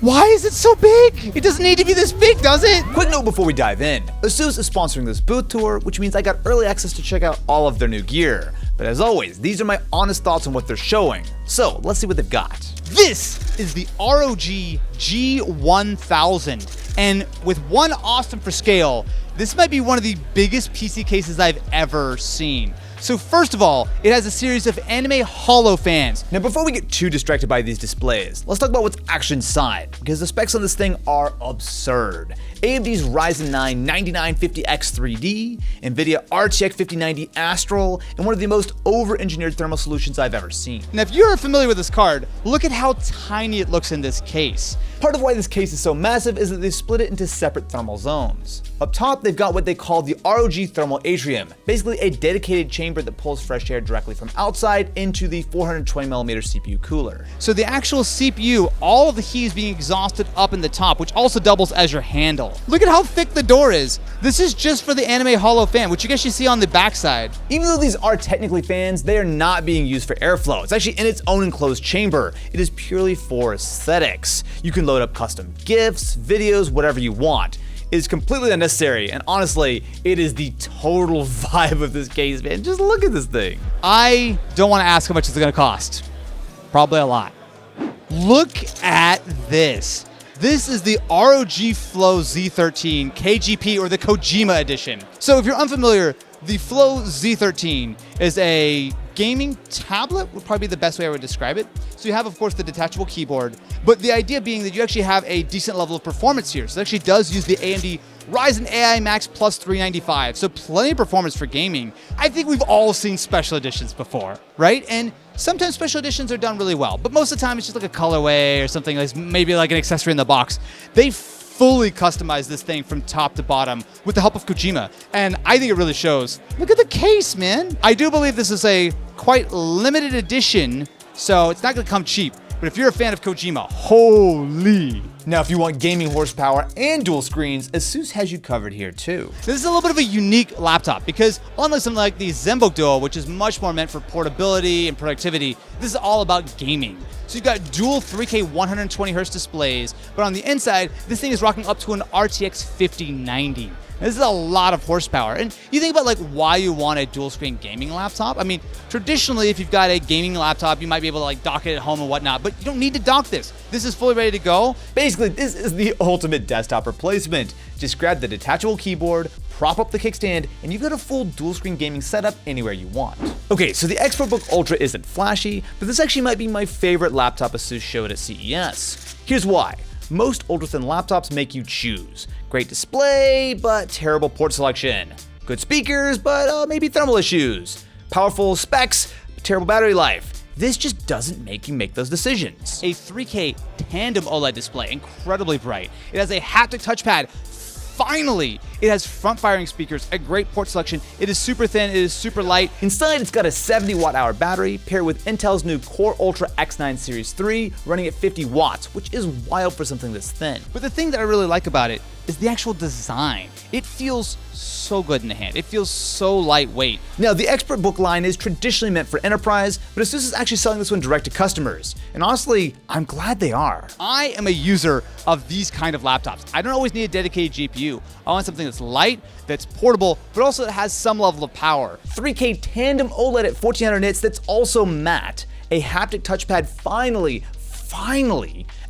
Why is it so big? It doesn't need to be this big, does it? Quick note before we dive in. Asus is sponsoring this booth tour, which means I got early access to check out all of their new gear. But as always, these are my honest thoughts on what they're showing. So let's see what they've got. This is the ROG G1000. And with one Austin for scale, this might be one of the biggest PC cases I've ever seen. So first of all, it has a series of anime holo fans. Now before we get too distracted by these displays, let's talk about what's actually inside, because the specs on this thing are absurd. AMD's Ryzen 9 9950X3D, NVIDIA RTX 5090 Astral, and one of the most over-engineered thermal solutions I've ever seen. Now if you're familiar with this card, look at how tiny it looks in this case. Part of why this case is so massive is that they split it into separate thermal zones. Up top, they've got what they call the ROG Thermal Atrium, basically a dedicated chamber that pulls fresh air directly from outside into the 420mm CPU cooler. So the actual CPU, all of the heat is being exhausted up in the top, which also doubles as your handle. Look at how thick the door is. This is just for the anime holo fan, which you guys should see on the backside. Even though these are technically fans, they are not being used for airflow. It's actually in its own enclosed chamber. It is purely for aesthetics. You can load up custom GIFs, videos, whatever you want. It is completely unnecessary, and honestly, it is the total vibe of this case, man. Just look at this thing. I don't want to ask how much it's going to cost. Probably a lot. Look at this. This is the ROG Flow Z13 KGP, or the Kojima edition. So if you're unfamiliar, the Flow Z13 is a gaming tablet, would probably be the best way I would describe it. So you have, of course, the detachable keyboard, but the idea being that you actually have a decent level of performance here. So it actually does use the AMD Ryzen AI Max Plus 395, so plenty of performance for gaming. I think we've all seen special editions before, right? And sometimes special editions are done really well, but most of the time it's just like a colorway or something, like maybe like an accessory in the box. They fully customized this thing from top to bottom with the help of Kojima, and I think it really shows. Look at the case, man. I do believe this is a quite limited edition, so it's not gonna come cheap. But if you're a fan of Kojima, holy. Now, if you want gaming horsepower and dual screens, Asus has you covered here too. This is a little bit of a unique laptop because unlike something like the ZenBook Duo, which is much more meant for portability and productivity, this is all about gaming. So you've got dual 3K 120Hz displays, but on the inside, this thing is rocking up to an RTX 5090. This is a lot of horsepower. And you think about like why you want a dual screen gaming laptop. I mean, traditionally, if you've got a gaming laptop, you might be able to like dock it at home and whatnot, but you don't need to dock this. This is fully ready to go. Basically, this is the ultimate desktop replacement. Just grab the detachable keyboard, prop up the kickstand, and you've got a full dual screen gaming setup anywhere you want. Okay, so the ExpertBook Ultra isn't flashy, but this actually might be my favorite laptop Asus showed at CES. Here's why. Most ultra-thin laptops make you choose. Great display, but terrible port selection. Good speakers, but maybe thermal issues. Powerful specs, but terrible battery life. This just doesn't make you make those decisions. A 3K tandem OLED display, incredibly bright. It has a haptic touchpad. Finally, it has front-firing speakers, a great port selection. It is super thin, it is super light. Inside, it's got a 70 watt-hour battery paired with Intel's new Core Ultra X9 Series 3 running at 50 watts, which is wild for something this thin. But the thing that I really like about it is the actual design. It feels so good in the hand. It feels so lightweight. Now, the ExpertBook line is traditionally meant for enterprise, but Asus is actually selling this one direct to customers. And honestly, I'm glad they are. I am a user of these kind of laptops. I don't always need a dedicated GPU. I want something that's light, that's portable, but also that has some level of power. 3K tandem OLED at 1400 nits that's also matte. A haptic touchpad finally.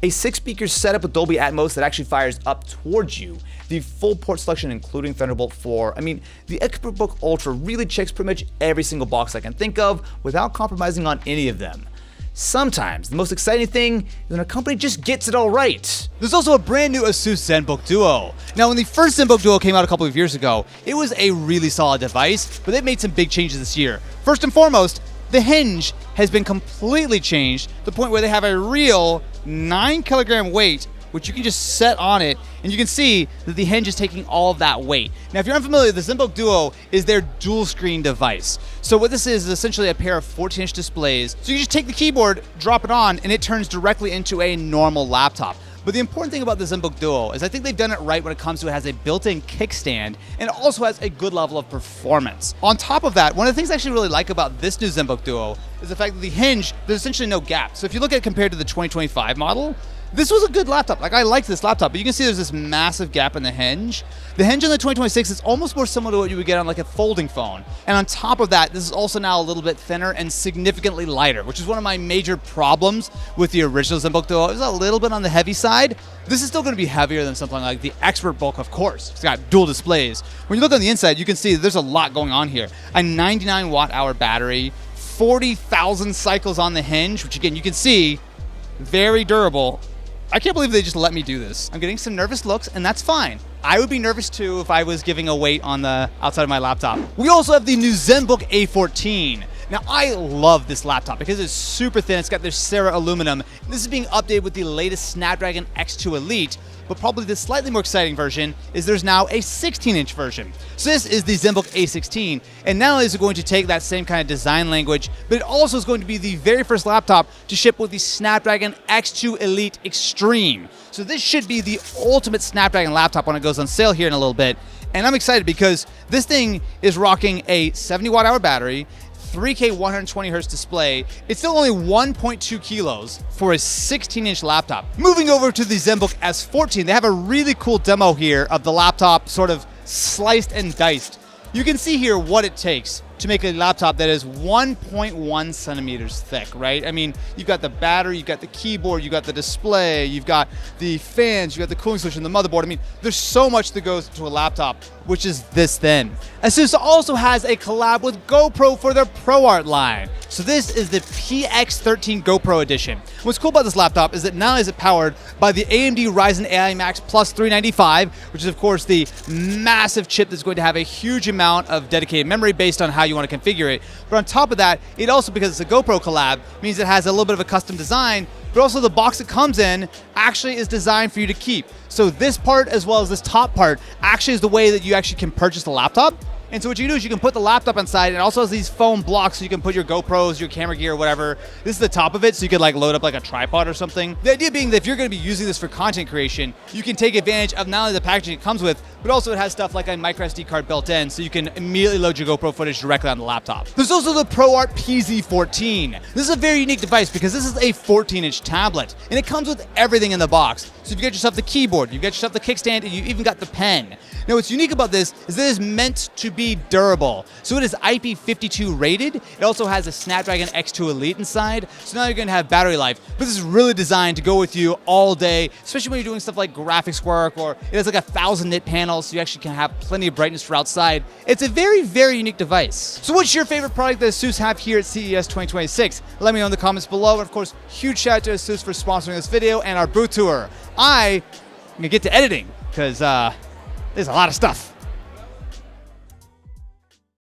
A 6-speaker setup with Dolby Atmos that actually fires up towards you. The full port selection including Thunderbolt 4. I mean, the ExpertBook Ultra really checks pretty much every single box I can think of without compromising on any of them. Sometimes the most exciting thing is when a company just gets it all right. There's also a brand new Asus ZenBook Duo. Now, when the first ZenBook Duo came out a couple of years ago, it was a really solid device, but they've made some big changes this year. First and foremost, the hinge has been completely changed to the point where they have a real 9-kilogram weight, which you can just set on it, and you can see that the hinge is taking all of that weight. Now, if you're unfamiliar, the ZenBook Duo is their dual screen device. So what this is essentially a pair of 14-inch displays. So you just take the keyboard, drop it on, and it turns directly into a normal laptop. But the important thing about the ZenBook Duo is I think they've done it right when it comes to it has a built-in kickstand and it also has a good level of performance. On top of that, one of the things I actually really like about this new ZenBook Duo is the fact that the hinge, there's essentially no gap. So if you look at it compared to the 2025 model, this was a good laptop. Like, I liked this laptop, but you can see there's this massive gap in the hinge. The hinge on the 2026 is almost more similar to what you would get on like a folding phone. And on top of that, this is also now a little bit thinner and significantly lighter, which is one of my major problems with the original ZenBook, though it was a little bit on the heavy side. This is still going to be heavier than something like the ExpertBook, of course. It's got dual displays. When you look on the inside, you can see there's a lot going on here. A 99 watt-hour battery, 40,000 cycles on the hinge, which again, you can see, very durable. I can't believe they just let me do this. I'm getting some nervous looks, and that's fine. I would be nervous too if I was giving a weight on the outside of my laptop. We also have the new ZenBook A14. Now, I love this laptop because it's super thin. It's got this Cera aluminum. This is being updated with the latest Snapdragon X2 Elite, but probably the slightly more exciting version is there's now a 16-inch version. So this is the ZenBook A16, and not only is it going to take that same kind of design language, but it also is going to be the very first laptop to ship with the Snapdragon X2 Elite Extreme. So this should be the ultimate Snapdragon laptop when it goes on sale here in a little bit. And I'm excited because this thing is rocking a 70 watt-hour battery, 3K 120Hz display. It's still only 1.2 kilos for a 16-inch laptop. Moving over to the ZenBook S14, they have a really cool demo here of the laptop sort of sliced and diced. You can see here what it takes to make a laptop that is 1.1 centimeters thick, right? I mean, you've got the battery, you've got the keyboard, you've got the display, you've got the fans, you've got the cooling solution, the motherboard. I mean, there's so much that goes into a laptop, which is this thin. Asus also has a collab with GoPro for their ProArt line. So this is the PX13 GoPro edition. What's cool about this laptop is that not only is it powered by the AMD Ryzen AI Max Plus 395, which is of course the massive chip that's going to have a huge amount of dedicated memory based on how you want to configure it. But on top of that, it also, because it's a GoPro collab, means it has a little bit of a custom design, but also the box it comes in actually is designed for you to keep. So this part, as well as this top part, actually is the way that you actually can purchase the laptop. And so what you can do is you can put the laptop inside, and it also has these foam blocks so you can put your GoPros, your camera gear, whatever. This is the top of it, so you could like load up like a tripod or something. The idea being that if you're gonna be using this for content creation, you can take advantage of not only the packaging it comes with, but also it has stuff like a microSD card built in, so you can immediately load your GoPro footage directly on the laptop. There's also the ProArt PZ14. This is a very unique device because this is a 14-inch tablet, and it comes with everything in the box. So you get yourself the keyboard, you get yourself the kickstand, and you even got the pen. Now what's unique about this is that it is meant to be durable. So it is IP52 rated. It also has a Snapdragon X2 Elite inside, so now you're gonna have battery life. But this is really designed to go with you all day, especially when you're doing stuff like graphics work, or it has like 1,000 nit panels, so you actually can have plenty of brightness for outside. It's a very, very unique device. So what's your favorite product that Asus have here at CES 2026? Let me know in the comments below. And of course, huge shout out to Asus for sponsoring this video and our booth tour. I'm gonna get to editing, because there's a lot of stuff.